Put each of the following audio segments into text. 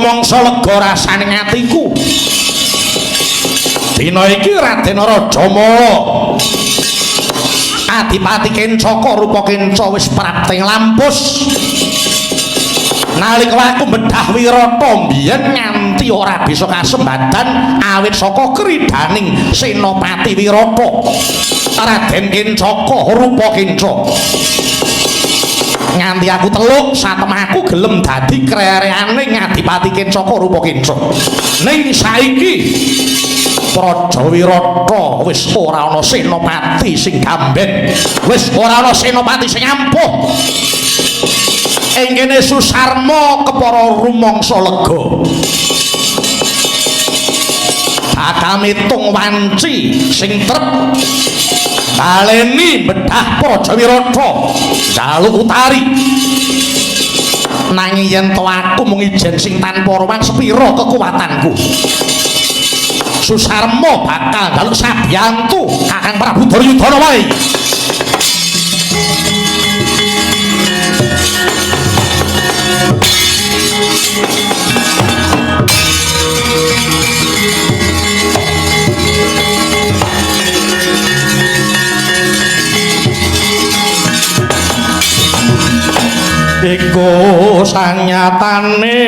rumangsa lega rasaning atiku. Dina iki Raden Raja Mala Adipati Kencaka rupa Kenca wis prapting lampus. Nalika aku medhah Wirata mbiyen nganti ora bisa kasembadan awit saka kridhaning Senopati Wirata. Raden Kencaka rupa Kenca. Nganti aku teluk satemahku gelem dadi krereane Adipati Kencaka rupa Kenca. Ning saiki Praja Wirata wis ora ana senopati sing gamben, wis ora ana senopati sing ampuh. Ing kene Susarma kepara rumangsa lega. Bakamitung wanci sing trep baleni bedhah Praja Wirata jaluk utari. Nanging yen to aku mung ijen sing tanpa ruwan sepira kekuatanku. Susarma bakal njaluk sabyantu Kakang Prabu Duryudana wae. Iku sanyatane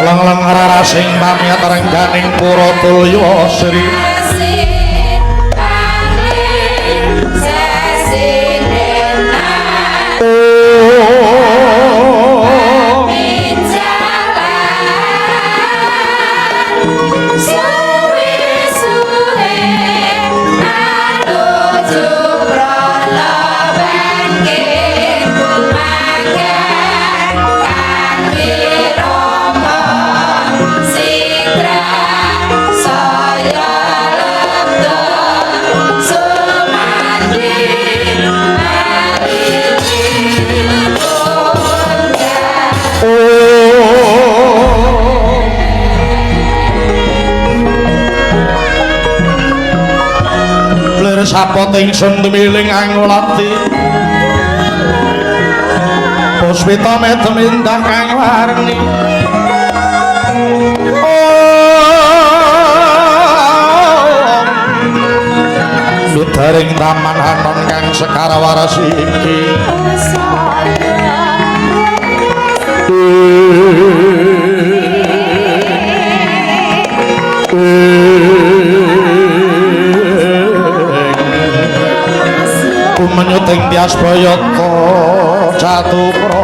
lang-lang rarasing pamiyat rengganing Puratulya Sri sapot ingsun tumiling angulati puspita metemindah kang warni Sudaring taman hanon kang sekarawarass iki menyuting tias boyoko Catupra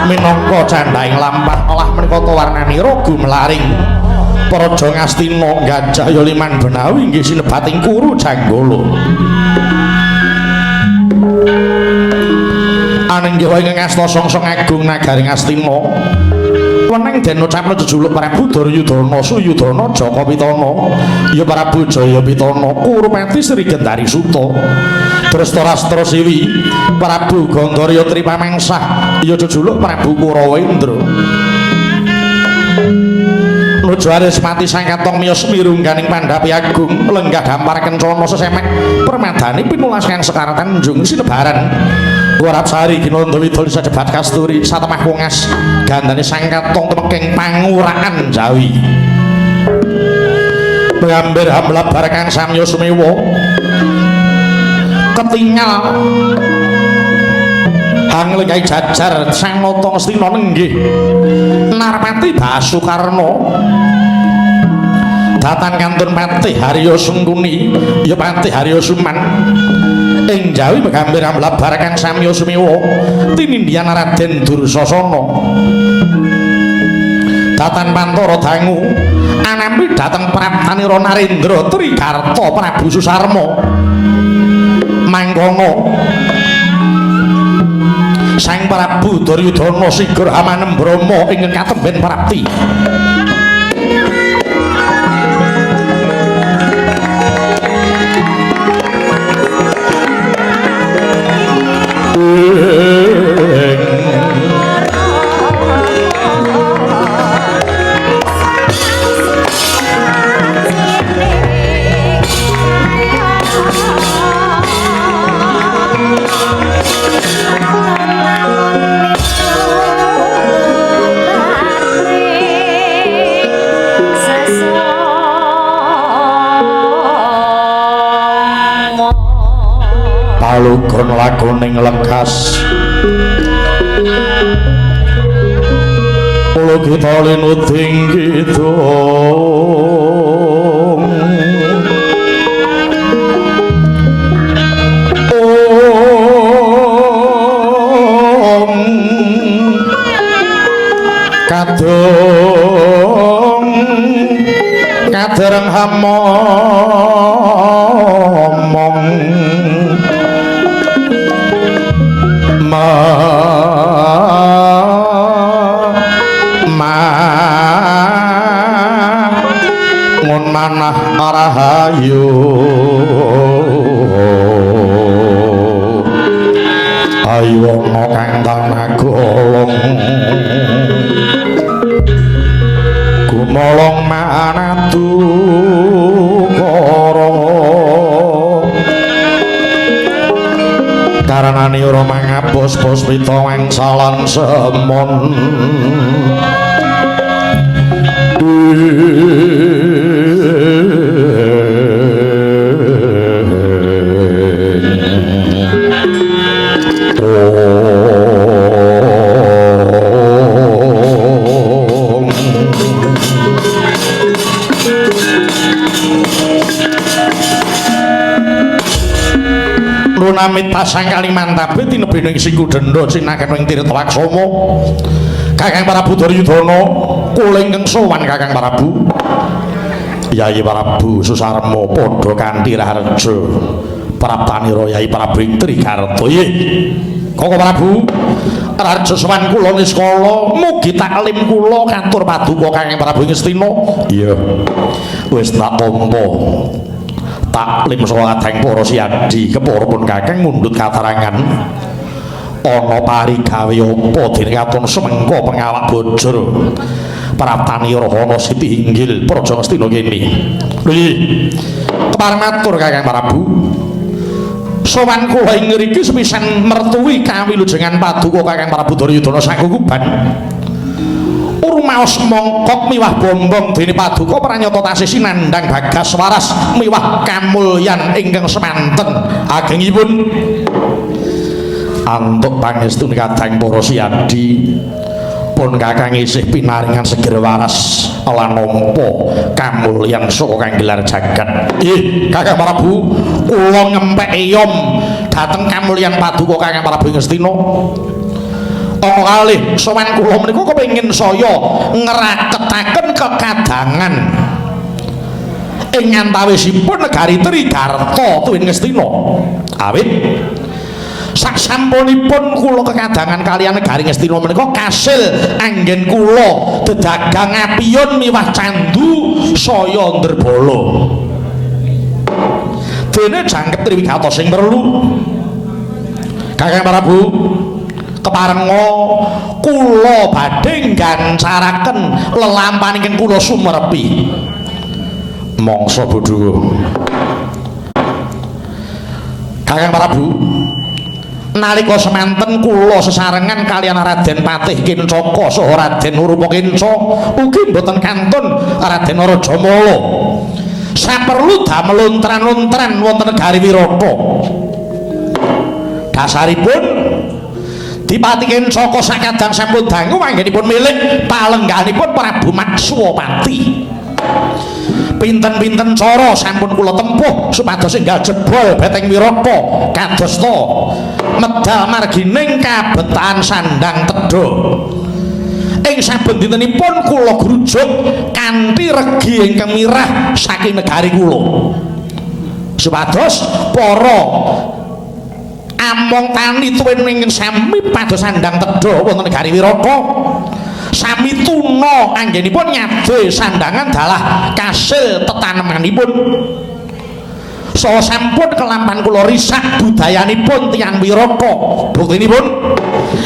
minangka candhaing lampah olah menika warnani rogo melaring Praja Ngastina Gajah Liman Benawi inggih sinebating Kuru Janggala. Anenggih wae ngasta songsong agung nagari Ngastina. Weneng den ucapna jejuluk Prabu Duryudana Suyudana Jaka Pitana. Ya Prabu Jayapitana Kurupati Sri Gendari Suta. Drestarstra Siwi Prabu Ganggarya Tripamangsah ya jejuluk Prabu Kurawendra. Nujuaris mati sangkatong miyos mirungganing Pandhapi Agung lenggah dampar kencana sesemek permadani pinulas kang sekaratan njung sinebaran Warapsari Kinanda Widul Sedebat Kasturi satemah wongas gandane sangkatong temeking pangurakan Jawi Ngambir hamlabar kang samya sumewa ketingal Anglengai jajar sang nata Ngastina nenggih Narpati Basukarna datan kantun Pati Harya Sengkuni ya Pati Harya Suman ing Jawi megambir amlabar kang samya sumewa tinindhian Raden Dursasana datan Pantara Dangu anampi dhateng Praptanira Narendra Trigarta Prabu Susarma mangkono Sang Prabu Duryudana Sigur Hamanem Brama ingkang katemben prapti. Palugon lakoning lekas Ula kita linuding kidung kadung kadereng hamomong ngun manah rahayu ayo ana kang tanagolong gumolong manatu kara karanane ora mangapus puspita wangsalan semon Lunamit pasang Kalimantabe tinebi ning Sikudenda sinaken ing Tirta Laksama Kakang Prabu Duryudana kula ingkang sowan Kakang Prabu Yai Prabu Susarma padha kanthi raharja praptanira Yai Prabu Trikarta nggih Kakang Prabu raharja sowan kula niskala mugi taklim kula katur paduka Kakang Prabu Ngastina iya wis tak tampa taklim saha kadang para siadi kepuripun Kakang mundhut katerangan ana parigawe apa dening katon semengko pengawak bojor praptanira ana siti inggil praja Ngastina kene lho kepareng matur Kakang Prabu sowan kula ing ngriki sepisan mertuwi kawilujengan paduka Kakang Prabu Duryudana Sakukuban Urmaos mongkok miwah bombong dene paduka pranyata tasih sinandhang gagas waras miwah kamulyan ingkang semanten agengipun antuk pangestune kadang para siadi pun Kakang isih pinaringan seger waras lan nampa kamulyan saka kang gelar jagat nggih Kakang Prabu kula ngempek eyom dhateng kamulyan paduka Kakang Prabu Ngastina ana kalih sowan kula menika kepengin saya ngraketaken kekadangan ing antawisipun negari Trigarta tuwin Ngastina awit saksampunipun kula kekadangan kaliyan negari Ngastina menika kasil anggen kula dedagang apiun miwah candu saya nderbala dene jangkep Triwigata sing perlu Kakang Prabu keparenga kula badhe gancaraken lelampaning kula sumerepi mangsa bodho Kakang Prabu nalika semanten kula sesarengan kaliyan Raden Patih Kincaka saha Raden Urupa Kinca ugi mboten kantun Raden Rajamala saperlu damel lontran-lontran wonten negari Wirata dasaripun Dipati Kincaka sakadang sampun dangu anggenipun milih palengganipun Prabu Makswapati. Pinten-pinten cara sampun kula tempuh supados enggal jebol beteng Wirata kadosta medal margining kabetan sandang tedha. Ing saben dintenipun kula grujuk kanthi regi ingkang mirah saking negari kula. Supados para among tani tuwin ingin sami pados sandang tedha wonten negari Wirata sami tuna anggenipun nyade sandangan dalah kasil tetanemanipun saha sampun kelampan kula risak budayanipun tiyang Wirata buktinipun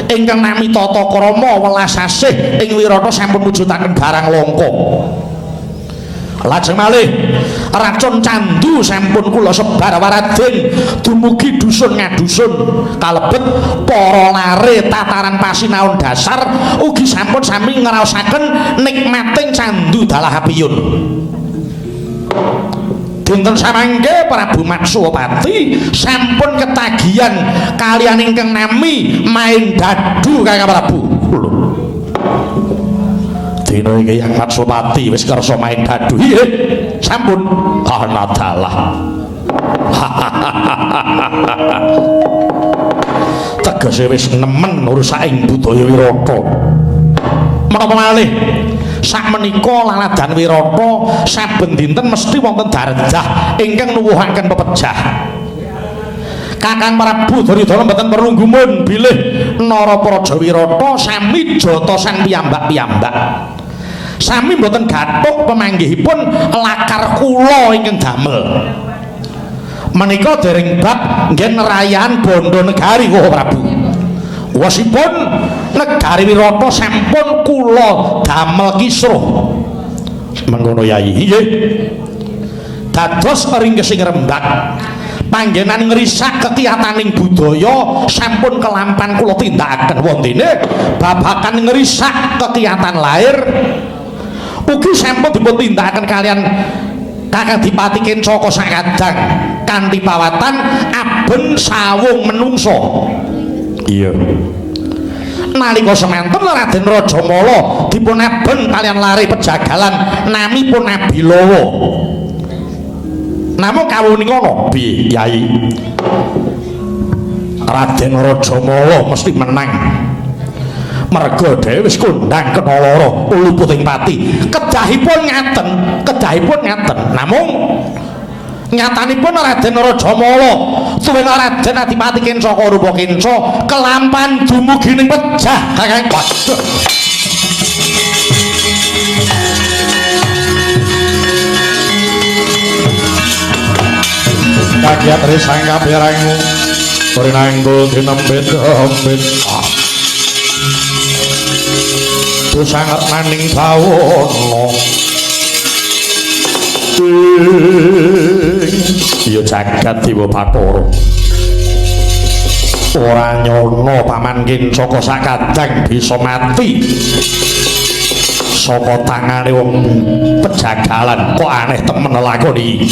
ingkang nami tata krama welas asih ing Wirata sampun mujudaken barang langka lajeng malih racun candu sampun kula sebar waradin dumugi dusun ngadusun kalebet para lare tataran pasinaon dasar ugi sampun sami ngraosaken nikmating candu dalah apiyun dinten samangke Prabu Maksupati sampun ketagihan kaliyan ingkang nami main dadu Kakang Prabu dina iki Yang Maksupati wis kersa main dadu iya sampun ana dalah tegese wis nemen urusaking budaya Wirata menapa malih sakmenika laladan Wirata saben dinten mesti wonten darjah ingkang nuwuhaken pepejah Kakang Prabu Duryudana mboten perlu gumun bilih Narapraja Wirata sami jotosan piyambak-piyambak sami mboten gathuk pemanggihipun lakar kula ingkang damel menika dereng bab nggih nerayaan bondo negari Kakang Prabu wasipun negari Wirata sampun kula damel kisruh mengkono Yai nggih dados ringkesing rembag panggenan ngrisak kekiyataning budaya sampun kelampan kula tindakaken wontene babakan ngrisak kekiyatan lair ugi sampun dipun tindakaken kalian Kakang Dipati Kencaka sakadang kanthi pawatan aben sawung menungso iya nalika semanten Raden Rajamala dipun aben kalian lari pejagalan namipun Nabilawa namung kawuning ngono piye Yai Raden Rajamala mesti menang merga dhewe wis kondhang kena lara uluputing pati kedahipun ngaten namung nyatanipun Raden Rajamala tuwin Raden Adipati Kencaka rupa kenca kelampan dumugi ning pejah Kakang waduh kagiat risang kabirangmu rinanggo dinembet ombet sangat maning bawono ya jagat Dewa Bathara ora nyono Paman Kencaka sakadang bisa mati saka tangane wong pejagalan kok aneh temen lakoni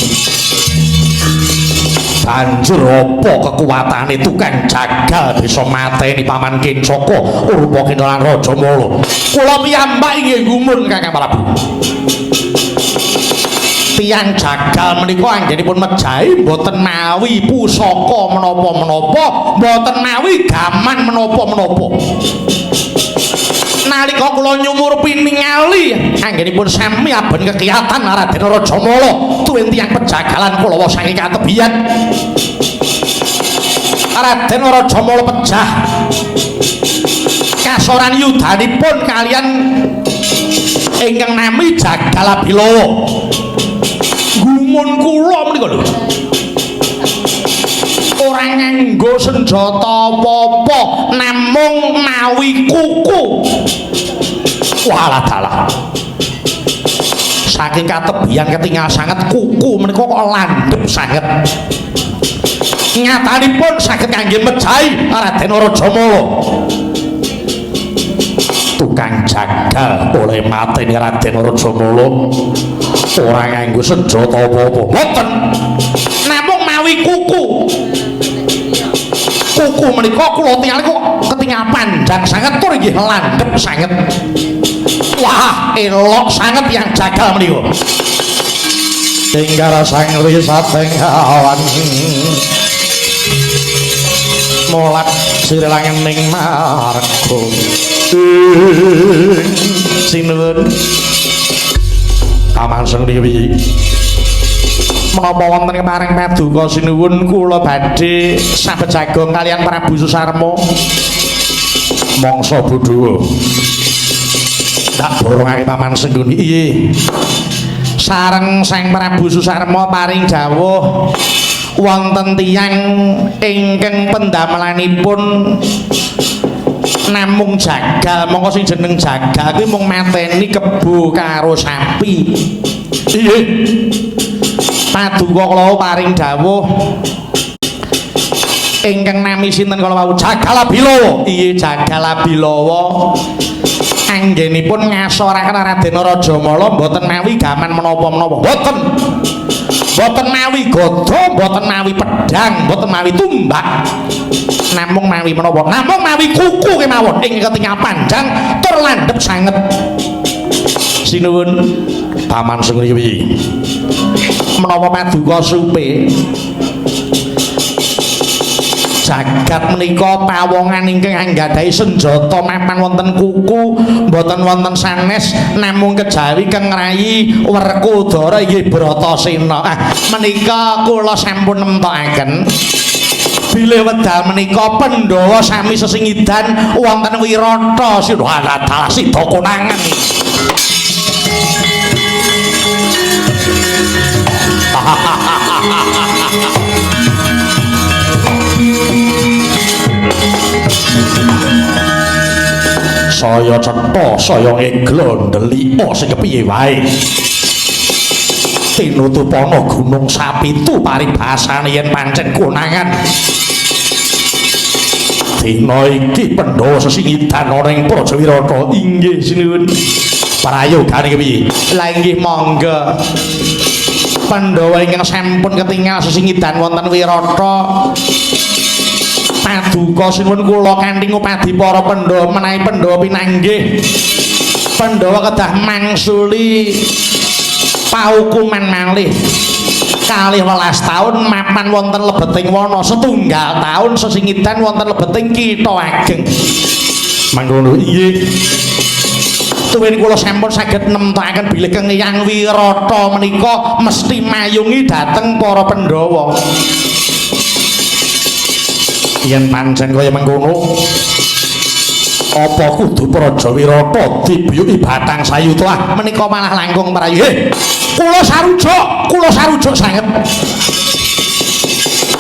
banjur apa kekuatane tukang jagal bisa mateni Paman Kencaka rupa Kintalan Rajamala kula piyambak inggih gumun Kakang Prabu tiyang jagal menika anggenipun mejahi mboten mawi pusaka menapa-menapa mboten mawi gaman menapa-menapa nalika kula nyumur piningali anggenipun sami aben kekiyatan Raden Rajamala tuwin tiyang pejagalan kula saking katebian Raden Rajamala pejah kasoran yudanipun kalian ingkang nami Jagal Abilawa gumun kula menika lho ora nganggo senjata apa-apa namung mawi kuku walah dalah saking katebian ketinggal sanget kuku menika kok landhep sanget nyatanipun saged kangge mejahi Raden Rajamala tukang jagal oleh mateni Raden Rajamala ora nganggo senjata apa-apa mboten namung mawi kuku menika kula tingali kok ketinggal pandang sanget tur nggih landhep sanget wah elok sanget yang jagal menika tinggal sang wisateng awan molat sirilangening marga sinuwun Paman Sengdewi menapa wonten kepareng paduka sinuwun kula badhe sabejagong kalian Prabu Susarma mangsa Budhawa tak borongake Paman Sengguni iye sareng Sang Prabu Susarma paring dawuh wonten tiyang ingkang pendamelanipun namung jagal mongko sing jeneng jagal kuwi mung mateni kebo karo sapi. Iye. Paduka kula paring dawuh ingkang nami sinten kala wau Jagal Abilawa. Iye Jagal Abilawa anggenipun ngasoraken Raden Rajamala mboten mawi gaman menapa-menapa. Mboten mawi gada, mboten mawi pedhang, mboten mawi tumbak. Namung mawi menapa? Namung mawi kuku kemawon ing ketingal panjang tur landhep sanget. Sinuwun Paman Sengguni piye? Menapa paduka supe? Jagat menika pawongan ingkang anggadhahi senjata mapan wonten kuku mboten wonten sanes namung kejawi kang ngrayi Werkudara inggih Bratasena. Menika kula sampun nemtokaken bilih wedal menika Pandhawa sami sesingidan wonten Wirata Sida Sida konangan. Saya cetha saya egla ndelika sing kepiye wae tinutupana gunung sapitu paribasane yen pancen konangan dina iki Pandhawa sesingidan ana ing Praja Wirata. Inggih sinuwun prayogane kepiye? Lah inggih monggo Pandhawa ingkang sampun ketingal sesingidan wonten Wirata paduka sinuwun kula kanthi ngupadi para Pandhawa menawi Pandhawa pinanggih Pandhawa kedah mangsuli paukuman malih 12 taun mapan wonten lebeting wana setunggal taun sesingidan wonten lebeting Kitha Ageng. Mangkono inggih tuwin kula sampun saged nemtokaken bilih Kang Hyang Wirata menika mesti mayungi dhateng para Pandhawa. Yen pancen kaya mengkono apa kudu Praja Wirata dibuyuki Batang Sayuta menika malah langkung merayu. Kula sarujuk sanget.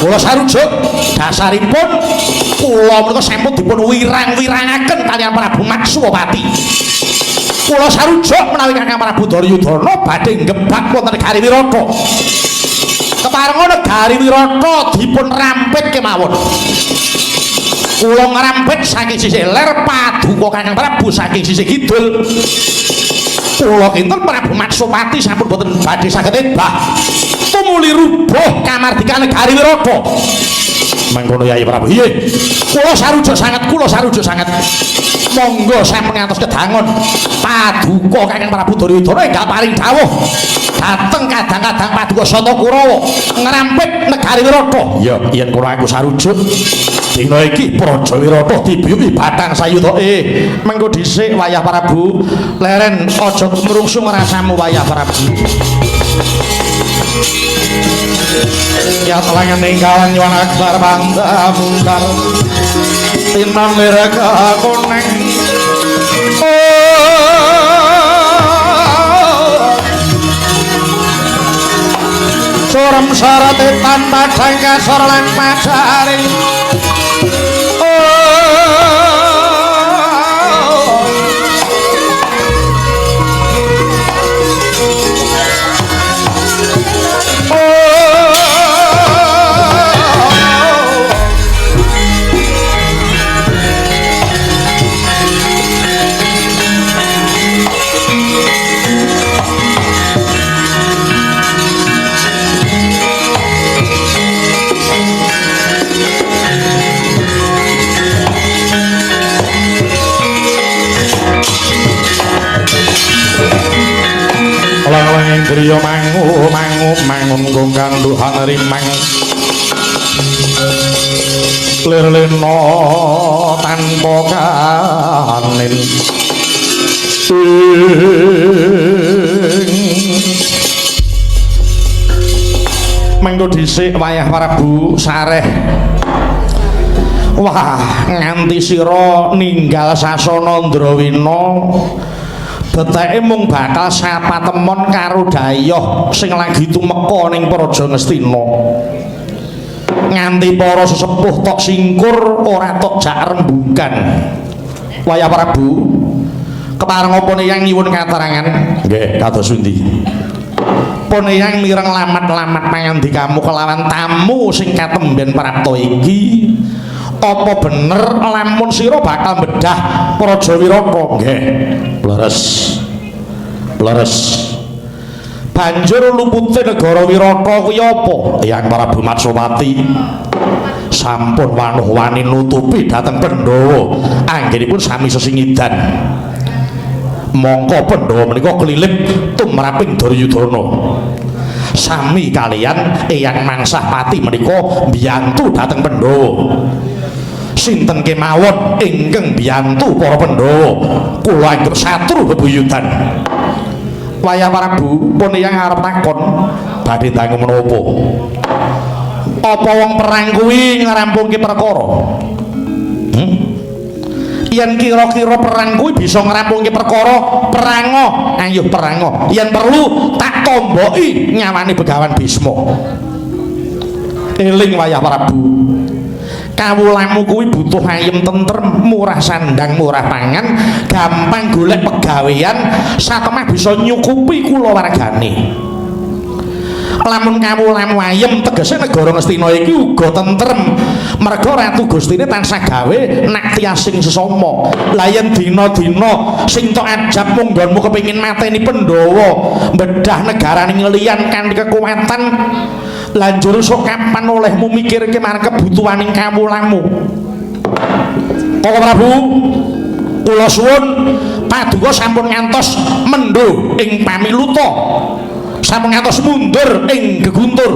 Kula sarujuk dasaripun kula menika sampun dipun wirang-wirangaken kaliyan Prabu Maksumapati. Kula sarujuk menawi Kakang Prabu Duryudana badhe ngebak wonten Negari Wirata. Kepareng Negari Wirata dipun rampit kemawon. Kula ngrampit saking sisih ler, paduka Kakang Prabu saking sisih kidul. Kula kinten Prabu Maksumapati sampun boten badhe saged ebah tumuli rubuh kamardikan Negari Wirata. Mangkono Yai Prabu. Iye. Kula sarujuk sanget. Monggo sampun ngantos kedangon paduka Kakang Prabu Duryudana enggal paring dawuh dhateng kadang-kadang paduka Sata Kurawa ngrampit Negari Wirata. Ya, yen kula aku sarujuk dina iki Praja Wirata dibuyuki Batang Sayuta. Mengko dhisik wayah Prabu. Leren aja mrungsung rasamu wayah Prabu. Ya telangan ninggalan Yuan Akbar bangga muntar tinang liraka koneng curem sarate tanpa dangka sorlan pacari Griya mangun gonggang duhan rimang lirlena tanpa kanin engko dhisik wayah Prabu sareh. Wah, nganti sira ninggal sasana Ndrawina deteke mung bakal sapatemon karo Dayoh sing lagi tumeka ning Praja Ngastina. Nganti para sesepuh tok singkur ora tok jak rembungkan. Wayah Prabu, kepareng apa Eyang nyuwun katerangan? Nggih, kados pundi? Pun Eyang mireng lamat-lamat pangandikamu kelawan tamu sing katemben prapta iki. Apa bener lamun sira bakal bedah Praja Wirata? Nggih. Leres. Leres. Banjur lumute negara Wirata kuwi apa? Eyang Prabu Matsowati sampun wanuh-wani nutupi dhateng Pandhawa anggenipun sami sesingidan. Mongko Pandhawa menika kelilip tumraping Duryudana. Sami kalian Eyang Mangsah Pati menika mbiyantu dhateng Pandhawa. Sinten kemawon ingkang mbiyantu para Pandhawa kula anggap satru bebuyutan. Wayah Prabu pun Eyang arep takon badhe dangu menapa? Apa wong perang kuwi ngrampungke perkara? Yen kira-kira perang kuwi bisa ngrampungke perkara, perango, ayo perango. Yen perlu tak tomboki nyawane Begawan Bisma. Eling wayah Prabu. Kawulamu kuwi butuh ayem tentrem, murah sandang, murah pangan, gampang golek pegawean, satemah bisa nyukupi kula wargane. Lamun kawulamu ayem tegese negara Ngastina iki uga tentrem. Merga Ratu Gustine tansah gawe nak tiasing sesama. Lah yen dina-dina sing tok ajab mung nggonmu kepengin mateni Pandhawa, bedah negarane ngeliyan kanthi kekuatan. Lanjur sok kapan olehmu mikirke marang kebutuhaning kawulamu? Koko Prabu, kula suwun paduka sampun ngantos mendho ing pamiluta. Sampun ngantos mundur ing geguntur.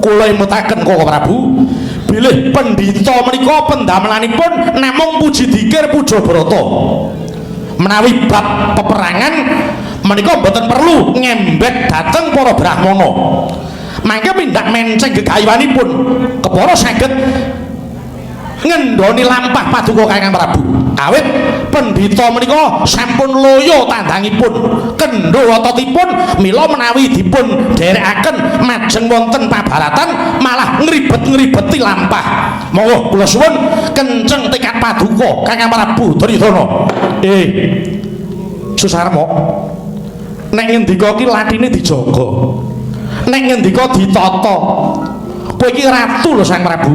Kula imutaken Koko Prabu, bilih pendhita menika pendamelanipun namung puji dikir puja brata. Menawi bab peperangan menika mboten perlu ngembek dhateng para brahmana. Mangke pindak menceng gegayuhanipun kepara saged ngendhoni lampah paduka Kakang Prabu. Awit pendhita menika sampun loya tandangipun, kendho ototipun mila menawi dipun dherekaken majeng wonten pabaratan malah ngribet-ngribeti lampah. Monggo kula suwun kenceng tekad paduka Kakang Prabu Duryudana. Susarma, nek ngendika ki latine dijaga. Nek ngendika ditata. Kowe iki ratu lho Sang Prabu.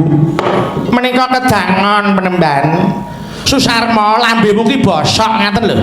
Menika kedangon penemban. Susarma lambemu ki bosok ngaten lho.